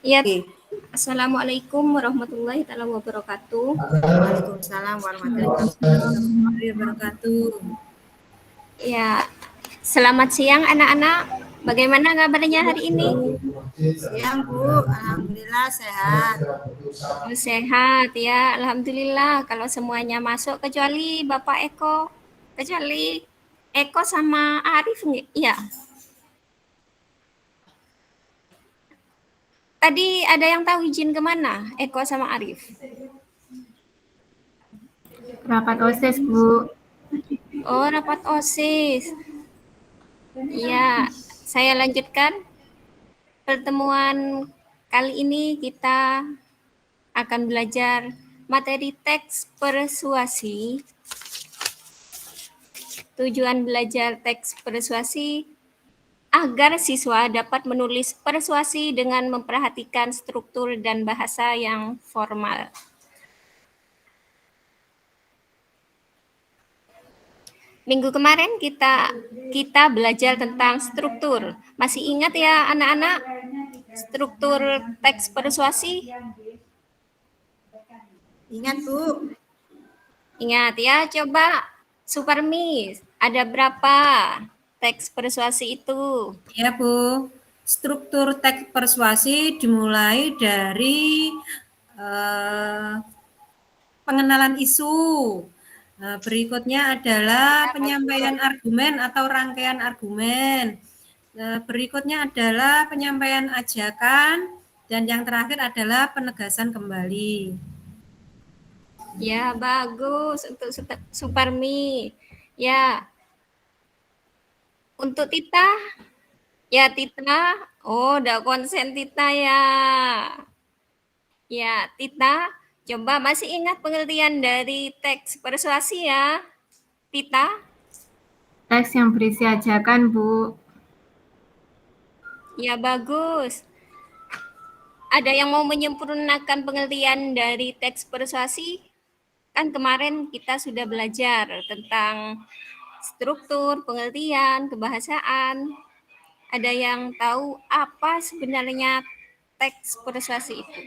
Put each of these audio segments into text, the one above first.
Ya, Oke. Assalamualaikum warahmatullahi wabarakatuh. Waalaikumsalam warahmatullahi wabarakatuh. Ya, selamat siang anak-anak. Bagaimana kabarnya hari ini? Siang, Bu. Alhamdulillah sehat. Oh, sehat ya, alhamdulillah. Kalau semuanya masuk kecuali Bapak Eko, kecuali Eko sama Arif, ya. Tadi ada yang tahu izin kemana? Eko sama Arif. Rapat OSIS, Bu. Oh, rapat OSIS. Ya, saya lanjutkan. Pertemuan kali ini kita akan belajar materi teks persuasi. Tujuan belajar teks persuasi agar siswa dapat menulis persuasi dengan memperhatikan struktur dan bahasa yang formal. Minggu kemarin kita belajar tentang struktur. Masih ingat ya anak-anak struktur teks persuasi? Ingat, Bu. Ingat ya, coba Suparmi, ada berapa teks persuasi itu? Ya, Bu. Struktur teks persuasi dimulai dari pengenalan isu. Berikutnya adalah penyampaian argumen atau rangkaian argumen. Berikutnya adalah penyampaian ajakan, dan yang terakhir adalah penegasan kembali. Ya, bagus untuk Suparmi. Ya, untuk Tita, ya Tita, oh udah konsen Tita ya. Ya, Tita, coba masih ingat pengertian dari teks persuasi ya, Tita? Teks yang berisi ajakan, Bu. Ya, bagus. Ada yang mau menyempurnakan pengertian dari teks persuasi? Kan kemarin kita sudah belajar tentang struktur, pengertian, kebahasaan. Ada yang tahu apa sebenarnya teks persuasi itu?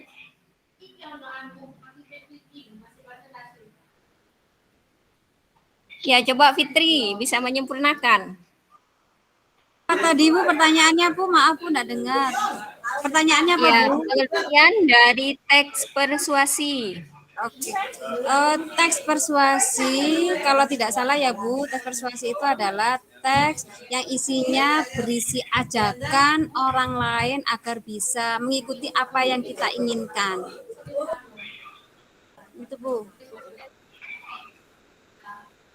Ya, coba Fitri bisa menyempurnakan. Tadi Bu pertanyaannya Bu, maaf Bu enggak dengar. Pertanyaannya apa Ya, Bu? pengertian dari teks persuasi. Oke. Teks persuasi kalau tidak salah ya Bu, teks persuasi itu adalah teks yang isinya berisi ajakan orang lain agar bisa mengikuti apa yang kita inginkan. Itu Bu.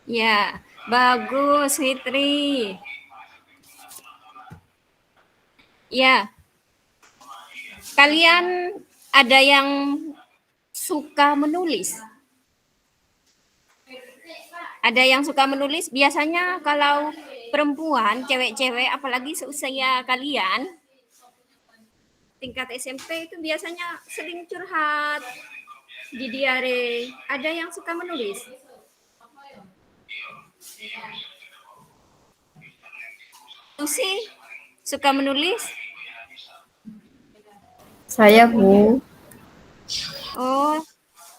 Ya, bagus Fitri. Ya, kalian ada yang suka menulis? Ada yang suka menulis? Biasanya kalau perempuan, cewek-cewek, apalagi seusia kalian, tingkat SMP itu biasanya sering curhat di diare. Ada yang suka menulis? Lucy, suka menulis? Saya, Bu. Oh,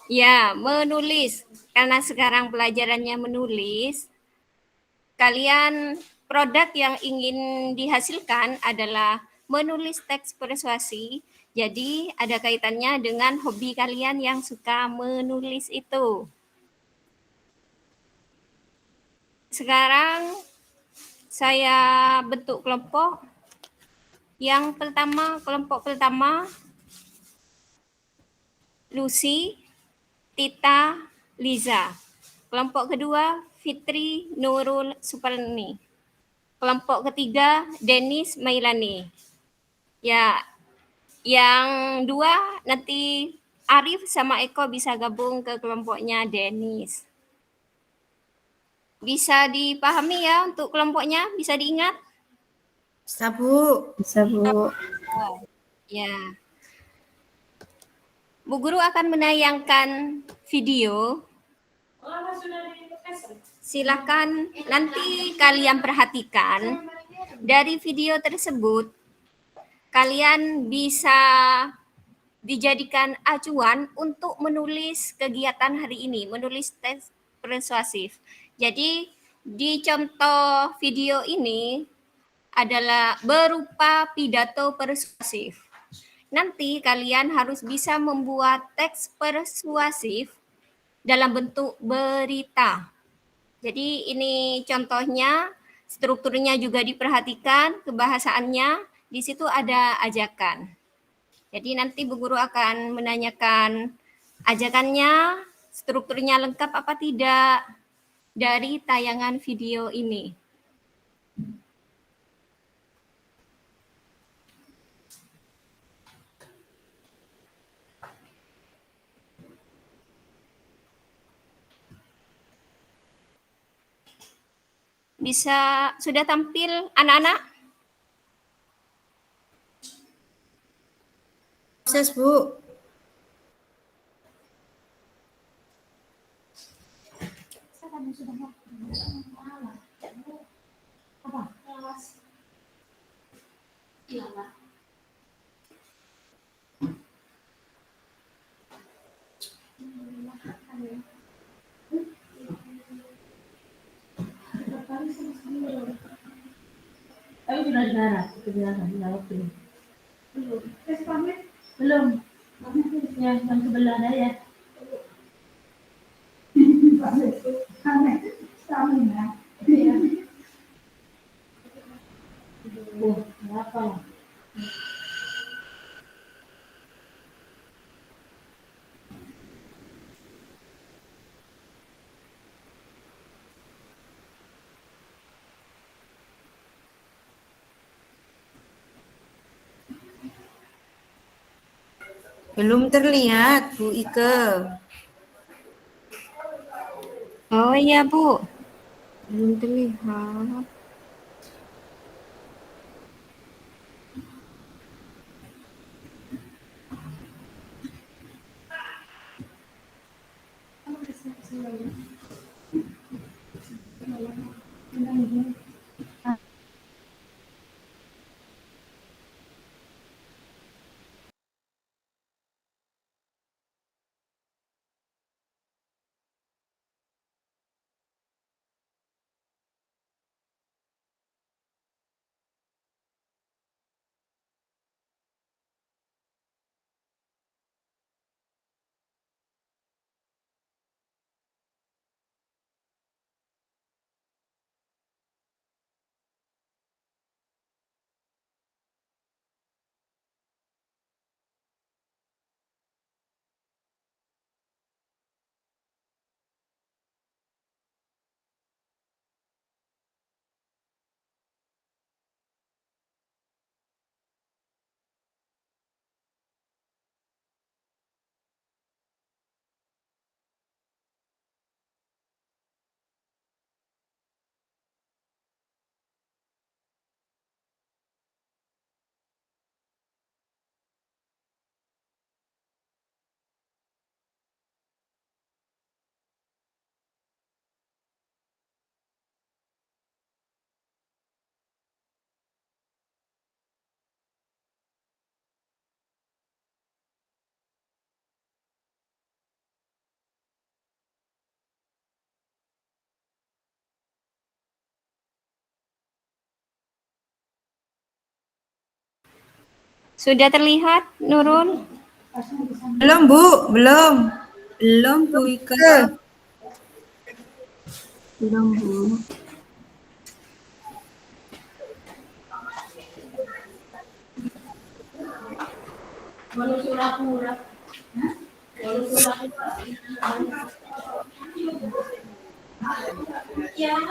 ya, menulis. Karena sekarang pelajarannya menulis, kalian produk yang ingin dihasilkan adalah menulis teks persuasi. Jadi ada kaitannya dengan hobi kalian yang suka menulis itu. Sekarang saya bentuk kelompok. Yang pertama, kelompok pertama Lucy, Tita, Liza. Kelompok kedua Fitri, Nurul, Suparni. Kelompok ketiga Denis, Mailani. Ya, yang dua nanti Arif sama Eko bisa gabung ke kelompoknya Denis. Bisa dipahami ya untuk kelompoknya? Bisa diingat? Bisa, Bu. Bisa, Bu. Ya. Bu Guru akan menayangkan video. Silakan nanti kalian perhatikan. Dari video tersebut, kalian bisa dijadikan acuan untuk menulis kegiatan hari ini, menulis teks persuasif. Jadi di contoh video ini adalah berupa pidato persuasif. Nanti kalian harus bisa membuat teks persuasif dalam bentuk berita. Jadi ini contohnya, strukturnya juga diperhatikan, kebahasaannya, di situ ada ajakan. Jadi nanti Bu Guru akan menanyakan ajakannya, strukturnya lengkap apa tidak dari tayangan video ini. Sudah tampil anak-anak? Proses, Bu. Tapi sudah darah, kejelasan jawab belum. Tes pamit belum. Ya, yang sebelah ada ya. Pamit, stamina. Iya. Apa? Belum terlihat, Bu Ike. Oh iya Bu, belum terlihat. Sudah terlihat, Nurul? Belum, Bu. Belum. Belum, Bu Ike. Belum, Bu. Walau pura-pura. Walau pura-pura. Ya.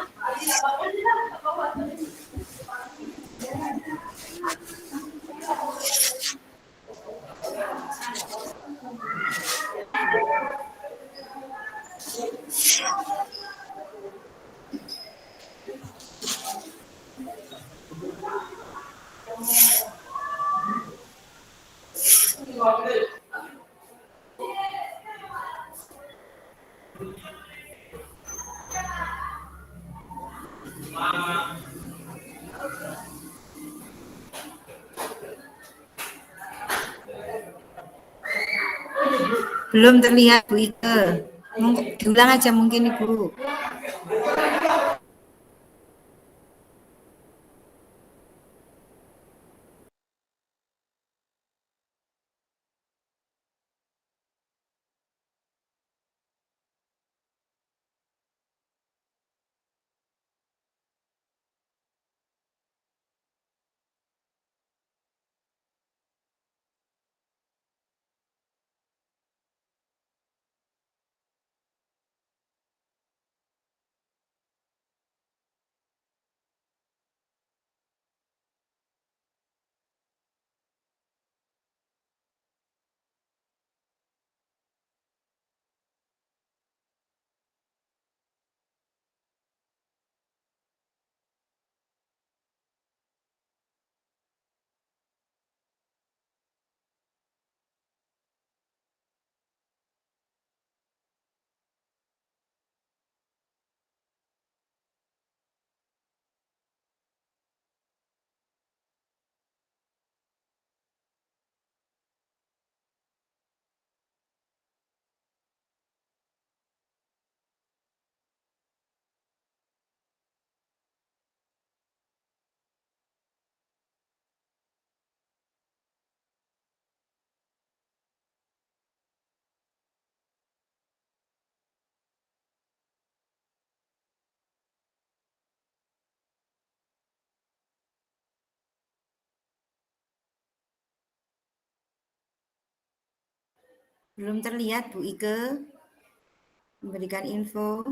Belum terlihat Bu Ike. Diulang aja mungkin Ibu. Belum terlihat Bu Ike. Memberikan info.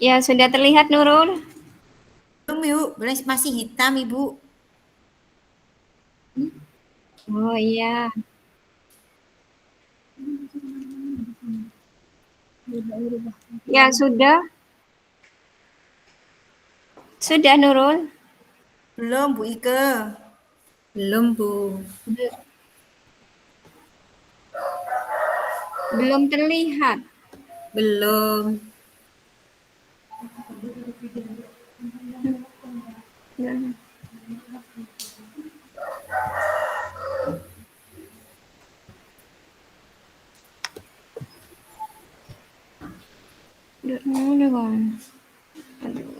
Ya, sudah terlihat Nurul? Belum Ibu, masih hitam Ibu. Oh iya. Ya, sudah. Sudah Nurul? Belum Bu Ike. Belum Bu. Belum terlihat. Belum. Ya. Udah bang. Aduh.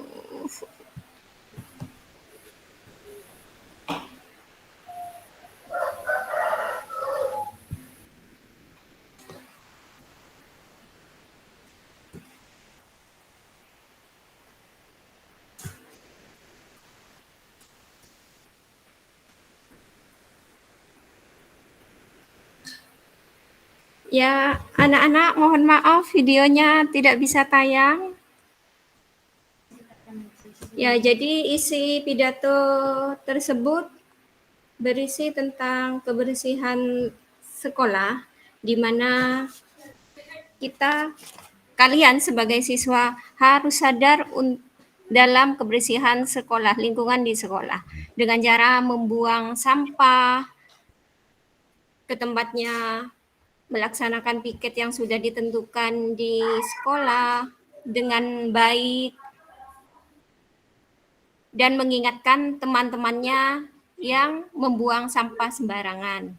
Ya, anak-anak mohon maaf videonya tidak bisa tayang. Ya, jadi isi pidato tersebut berisi tentang kebersihan sekolah, di mana kalian sebagai siswa harus sadar dalam kebersihan sekolah, lingkungan di sekolah, dengan cara membuang sampah ke tempatnya, melaksanakan piket yang sudah ditentukan di sekolah dengan baik, dan mengingatkan teman-temannya yang membuang sampah sembarangan.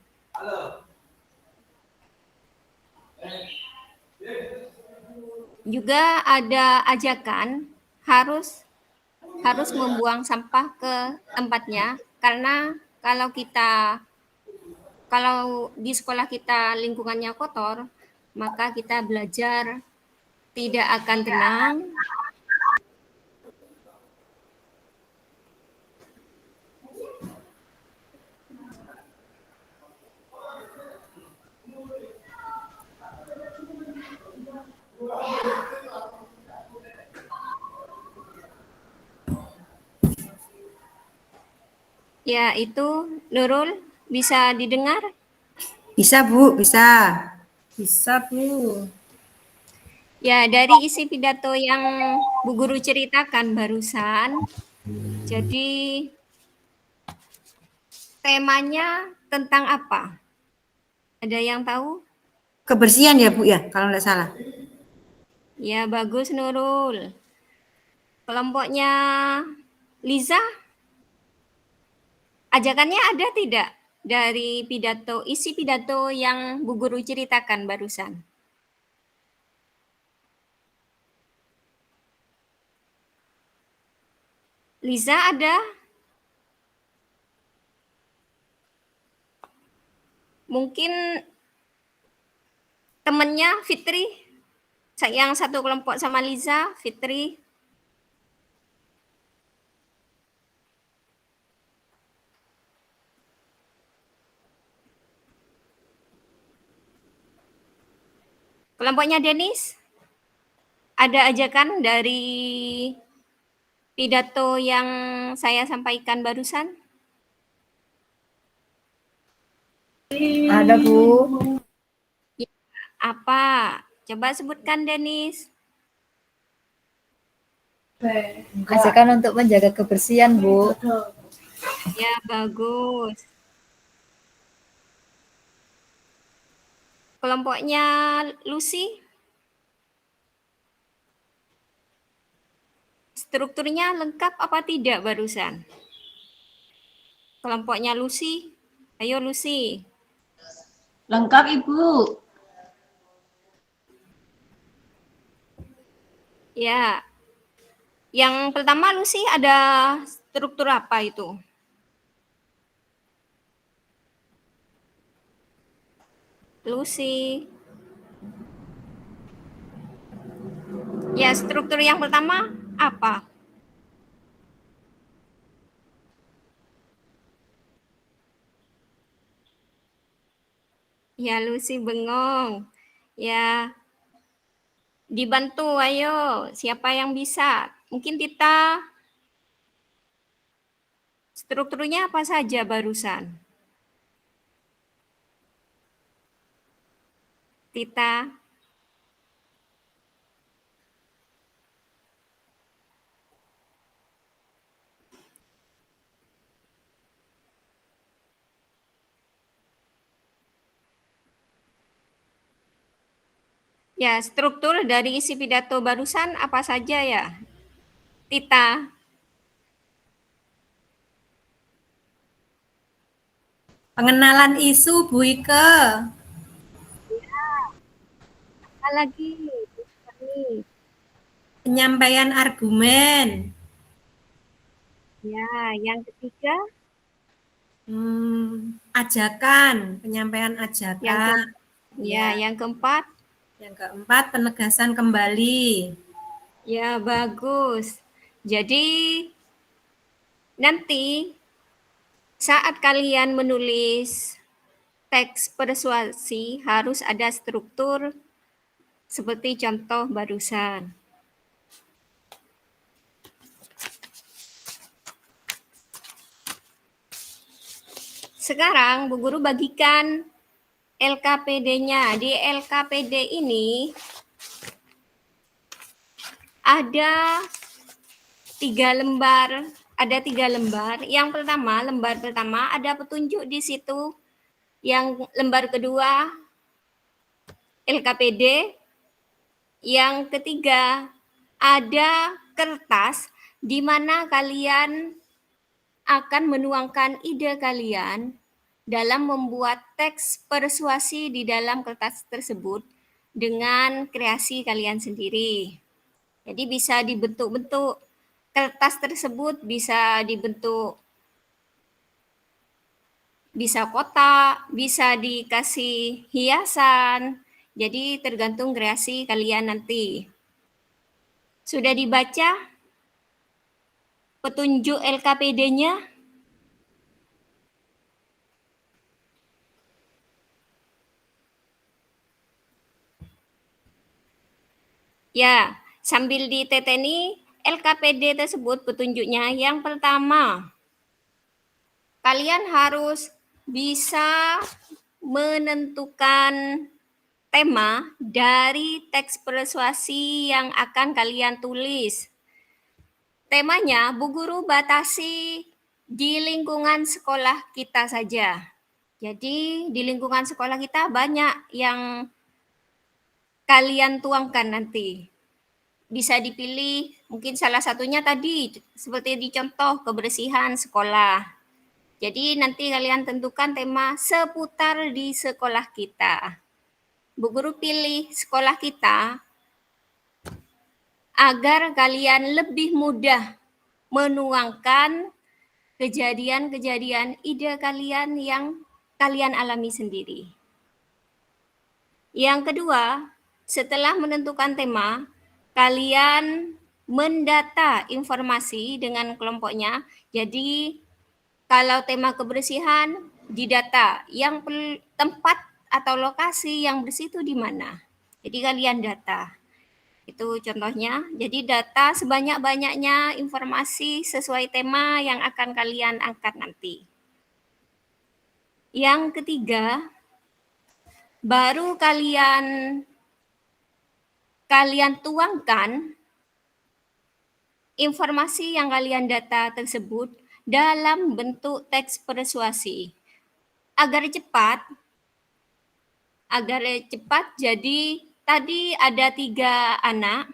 Juga ada ajakan harus membuang sampah ke tempatnya, karena kalau di sekolah kita lingkungannya kotor, maka kita belajar tidak akan tenang. Ya, itu Nurul, bisa didengar? Bisa Bu, bisa. Bisa, Bu. Ya, dari isi pidato yang Bu Guru ceritakan barusan, jadi temanya tentang apa? Ada yang tahu? Kebersihan ya Bu ya, kalau nggak salah. Ya, bagus Nurul. Kelompoknya Liza, ajakannya ada tidak dari isi pidato yang Bu Guru ceritakan barusan? Liza ada? Mungkin temannya Fitri, yang satu kelompok sama Liza, Fitri. Kelompoknya Denis, ada ajakan dari pidato yang saya sampaikan barusan? Ada, Bu. Apa? Coba sebutkan, Denis. Ajakan untuk menjaga kebersihan, Bu. Ya, bagus. Kelompoknya Lucy, strukturnya lengkap apa tidak barusan? Kelompoknya Lucy, ayo Lucy. Lengkap, Ibu. Ya, yang pertama Lucy ada struktur apa itu? Lucy. Ya, struktur yang pertama apa? Ya, Lucy bengong. Ya, dibantu, ayo. Siapa yang bisa? Mungkin Tita. Strukturnya apa saja barusan? Tita. Ya, struktur dari isi pidato barusan apa saja ya? Tita. Pengenalan isu, Bu Ike. Apa lagi? Penyampaian argumen. Ya, yang ketiga. Ajakan, penyampaian ajakan. Yang keempat. Yang keempat, penegasan kembali. Ya, bagus. Jadi, nanti saat kalian menulis teks persuasi harus ada struktur seperti contoh barusan. Sekarang Bu Guru bagikan LKPD-nya. Di LKPD ini ada 3 lembar. Yang pertama, lembar pertama ada petunjuk di situ. Yang lembar kedua LKPD. Yang ketiga ada kertas di mana kalian akan menuangkan ide kalian dalam membuat teks persuasi di dalam kertas tersebut dengan kreasi kalian sendiri. Jadi bisa dibentuk-bentuk. Kertas tersebut bisa dibentuk, bisa kotak, bisa dikasih hiasan. Jadi tergantung kreasi kalian nanti. Sudah dibaca petunjuk LKPD-nya? Ya, sambil diteteni LKPD tersebut petunjuknya. Yang pertama, kalian harus bisa menentukan tema dari teks persuasi yang akan kalian tulis. Temanya Bu Guru batasi di lingkungan sekolah kita saja. Jadi di lingkungan sekolah kita banyak yang kalian tuangkan nanti. bisa dipilih mungkin salah satunya tadi seperti di contoh kebersihan sekolah. Jadi nanti kalian tentukan tema seputar di sekolah kita. Bu Guru pilih sekolah kita agar kalian lebih mudah menuangkan kejadian-kejadian ide kalian yang kalian alami sendiri. Yang kedua, setelah menentukan tema, kalian mendata informasi dengan kelompoknya. Jadi kalau tema kebersihan didata yang tempat atau lokasi yang bersih itu di mana. Jadi kalian data. Itu contohnya. Jadi data sebanyak-banyaknya informasi sesuai tema yang akan kalian angkat nanti. Yang ketiga, baru kalian tuangkan informasi yang kalian data tersebut dalam bentuk teks persuasi. Agar cepat, jadi tadi ada 3 anak,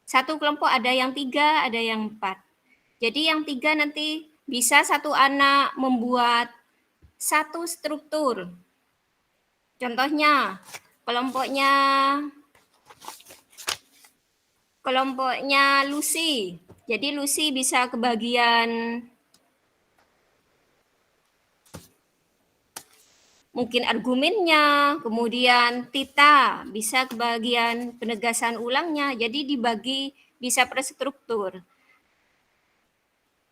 satu kelompok ada yang 3, ada yang 4. Jadi yang 3 nanti bisa satu anak membuat satu struktur. Contohnya kelompoknya Lucy. Jadi Lucy bisa kebagian mungkin argumennya, kemudian Tita bisa kebagian penegasan ulangnya. Jadi dibagi bisa per struktur.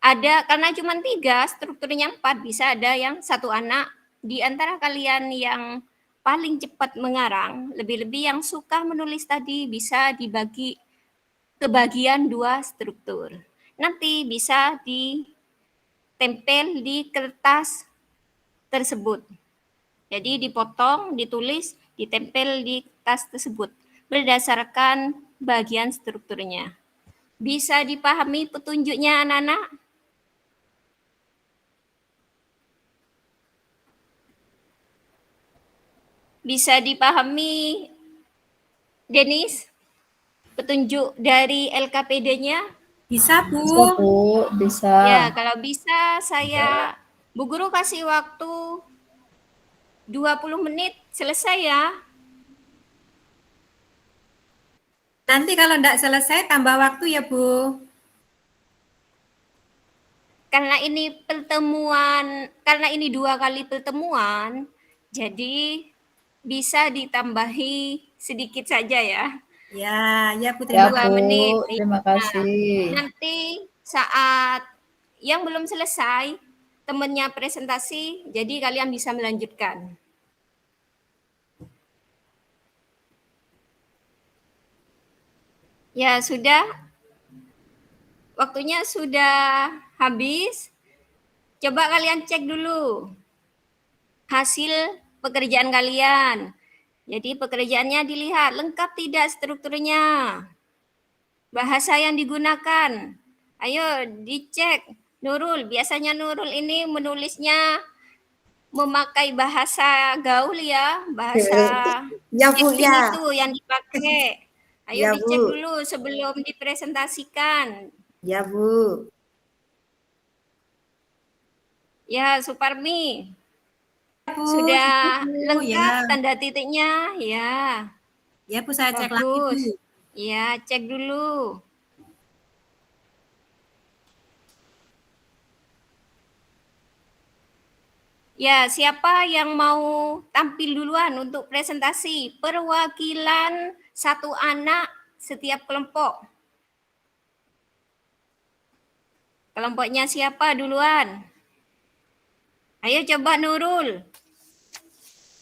Ada karena cuma 3, strukturnya 4, bisa ada yang satu anak di antara kalian yang paling cepat mengarang, lebih-lebih yang suka menulis tadi bisa dibagi kebagian 2 struktur. Nanti bisa ditempel di kertas tersebut. Jadi dipotong, ditulis, ditempel di kertas tersebut berdasarkan bagian strukturnya. Bisa dipahami petunjuknya anak-anak? Bisa dipahami, Denis, petunjuk dari LKPD-nya? Bisa, Bu. Bisa, Bu. Bisa. Ya, kalau bisa Bu Guru kasih waktu 20 menit selesai ya. Nanti kalau enggak selesai tambah waktu ya, Bu. Karena ini 2 kali pertemuan, jadi bisa ditambahi sedikit saja ya. Ya, Bu. Ya, Terima 2 menit. Bu. Terima kasih. Nanti saat yang belum selesai, temannya presentasi, jadi kalian bisa melanjutkan. Ya, sudah. Waktunya sudah habis. Coba kalian cek dulu hasil pekerjaan kalian. Jadi pekerjaannya dilihat lengkap tidak strukturnya. Bahasa yang digunakan. Ayo dicek. Nurul, biasanya Nurul ini menulisnya memakai bahasa gaul ya, bahasa Ya, Bu, acting ya. itu yang dipakai. Ayo Ya, dicek Bu. dulu sebelum dipresentasikan. Ya, Bu. Ya, Suparmi. Bu. Sudah Bu, lengkap ya. tanda titiknya? Ya. Ya, Bu, saya cek lagi, Bu. Bagus. Ya, cek dulu. Ya, siapa yang mau tampil duluan untuk presentasi? Perwakilan satu anak setiap kelompok. Kelompoknya siapa duluan? Ayo coba Nurul.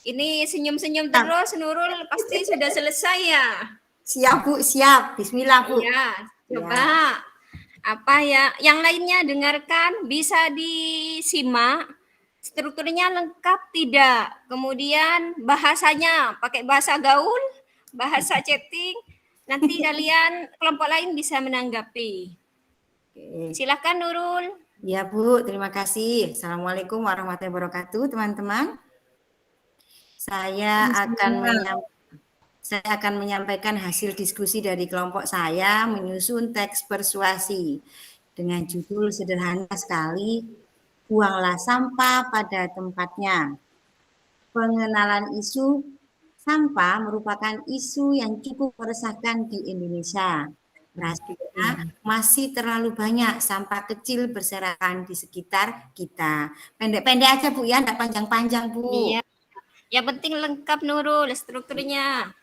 Ini senyum-senyum terus, Nurul pasti sudah selesai ya. Siap, Bu. Siap. Bismillah, Bu. Ya, coba. Apa ya? Yang lainnya dengarkan, bisa disimak. Strukturnya lengkap tidak? Kemudian bahasanya pakai bahasa gaul, bahasa chatting. Nanti kalian kelompok lain bisa menanggapi. Oke. Silakan Nurul. Ya, Bu. Terima kasih. Assalamualaikum warahmatullahi wabarakatuh, teman-teman. Saya akan Saya akan menyampaikan hasil diskusi dari kelompok saya menyusun teks persuasi dengan judul sederhana sekali, buanglah sampah pada tempatnya. Pengenalan isu sampah merupakan isu yang cukup meresahkan di Indonesia. Rasanya masih terlalu banyak sampah kecil berserakan di sekitar kita. Pendek-pendek aja Bu ya, enggak panjang-panjang Bu. Iya. Yang penting lengkap Nurul strukturnya.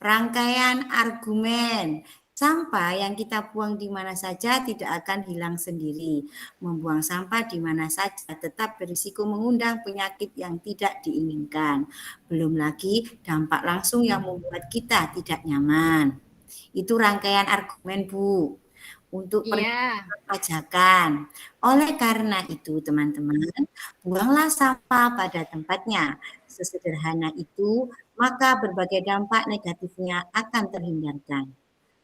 Rangkaian argumen. Sampah yang kita buang di mana saja tidak akan hilang sendiri. Membuang sampah di mana saja tetap berisiko mengundang penyakit yang tidak diinginkan. Belum lagi dampak langsung yang membuat kita tidak nyaman. Itu rangkaian argumen, Bu, untuk Iya. pajakan. Oleh karena itu, teman-teman, buanglah sampah pada tempatnya. Sesederhana itu, maka berbagai dampak negatifnya akan terhindarkan.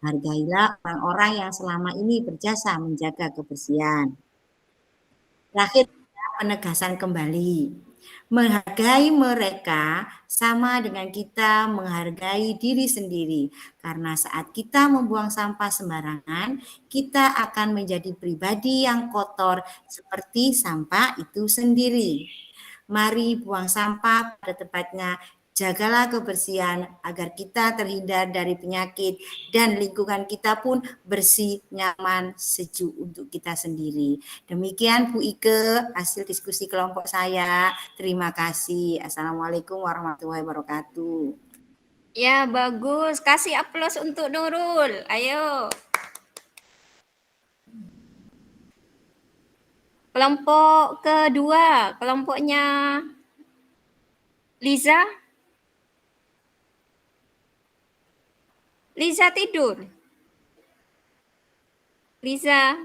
Hargailah orang-orang yang selama ini berjasa menjaga kebersihan. Terakhir, penegasan kembali. Menghargai mereka sama dengan kita menghargai diri sendiri. Karena saat kita membuang sampah sembarangan, kita akan menjadi pribadi yang kotor seperti sampah itu sendiri. Mari buang sampah pada tempatnya. Jagalah kebersihan agar kita terhindar dari penyakit dan lingkungan kita pun bersih, nyaman, sejuk untuk kita sendiri. Demikian Bu Ike, hasil diskusi kelompok saya. Terima kasih. Assalamualaikum warahmatullahi wabarakatuh. Ya, bagus. Kasih aplaus untuk Nurul. Ayo. Kelompok kedua, kelompoknya Liza. Liza tidur. Liza.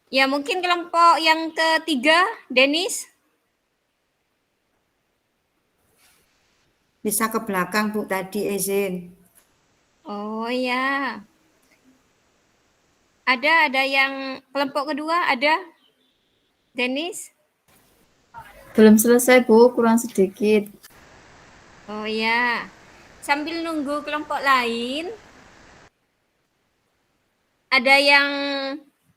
Ya, mungkin kelompok yang ketiga, Denis. Bisa ke belakang Bu tadi izin. Oh ya. Ada yang kelompok kedua ada? Denis? Belum selesai Bu, kurang sedikit. Oh ya. Sambil nunggu kelompok lain, ada yang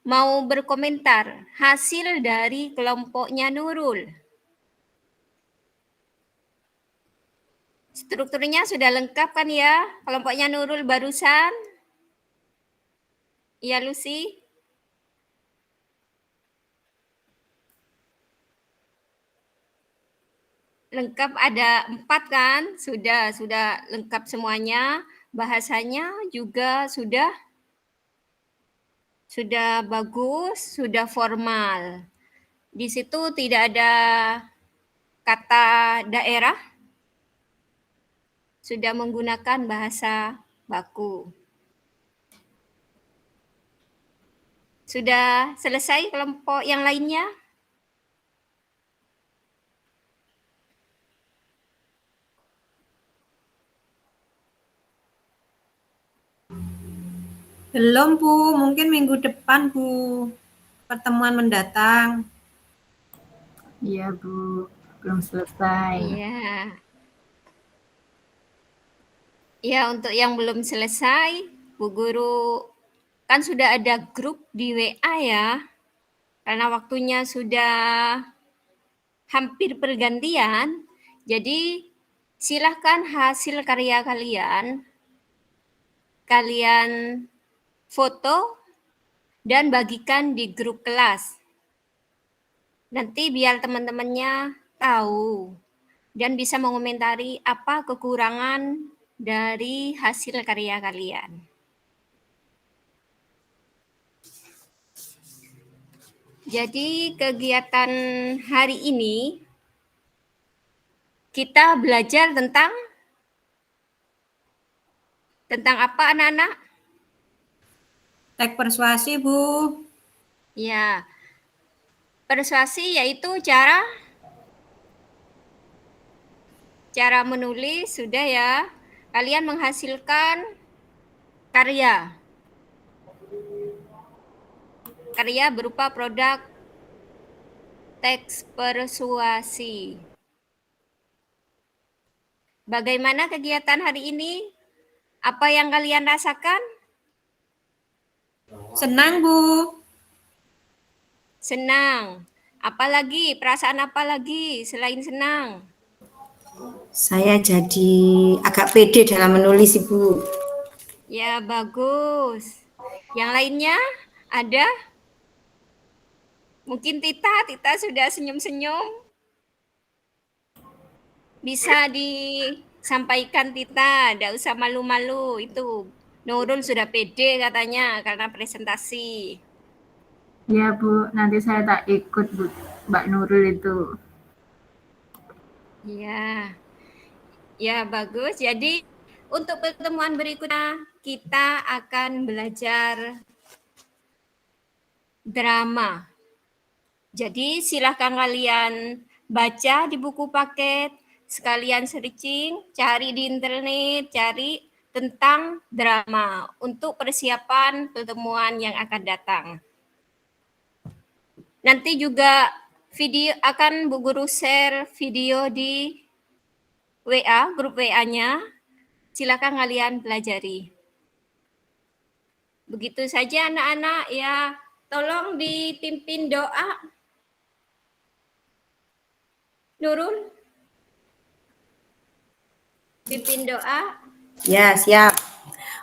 mau berkomentar hasil dari kelompoknya Nurul. Strukturnya sudah lengkap kan ya? Kelompoknya Nurul barusan? Iya Lucy? Lengkap ada 4 kan? Sudah lengkap semuanya. Bahasanya juga sudah bagus, sudah formal. Di situ tidak ada kata daerah, sudah menggunakan bahasa baku. Sudah selesai kelompok yang lainnya? Belum Bu, mungkin minggu depan Bu, pertemuan mendatang. Iya Bu, belum selesai. Iya. Ya, untuk yang belum selesai, Bu Guru kan sudah ada grup di WA ya. Karena waktunya sudah hampir pergantian, jadi silahkan hasil karya kalian foto dan bagikan di grup kelas. Nanti biar teman-temannya tahu dan bisa mengomentari apa kekurangan dari hasil karya kalian. Jadi kegiatan hari ini kita belajar tentang apa anak-anak? Teks persuasi Bu. Ya, persuasi yaitu cara menulis sudah ya. Kalian menghasilkan karya berupa produk teks persuasi. Bagaimana kegiatan hari ini? Apa yang kalian rasakan? Senang, Bu. Senang. Apalagi, perasaan apa lagi selain senang? Saya jadi agak pede dalam menulis, Ibu. Ya, bagus. Yang lainnya ada? Mungkin Tita sudah senyum-senyum. Bisa disampaikan Tita, tidak usah malu-malu. Itu Nurul sudah pede katanya karena presentasi. Ya Bu, nanti saya tak ikut Bu, Mbak Nurul itu. Ya, ya bagus. Jadi untuk pertemuan berikutnya kita akan belajar drama. Jadi silahkan kalian baca di buku paket, sekalian searching, cari di internet, cari tentang drama untuk persiapan pertemuan yang akan datang. Nanti juga video akan Bu Guru share video di WA, grup WA-nya. Silakan kalian pelajari. Begitu saja anak-anak ya, tolong dipimpin doa. Nurul, pimpin doa. Ya, siap.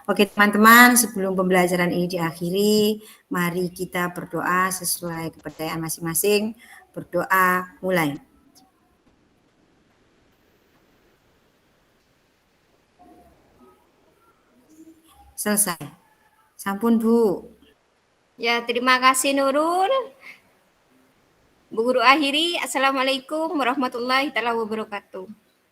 Oke teman-teman, sebelum pembelajaran ini diakhiri, mari kita berdoa sesuai kepercayaan masing-masing. Berdoa mulai. Selesai. Sampun Bu. Ya, terima kasih Nurul. Bu Guru akhiri, Assalamualaikum warahmatullahi wabarakatuh.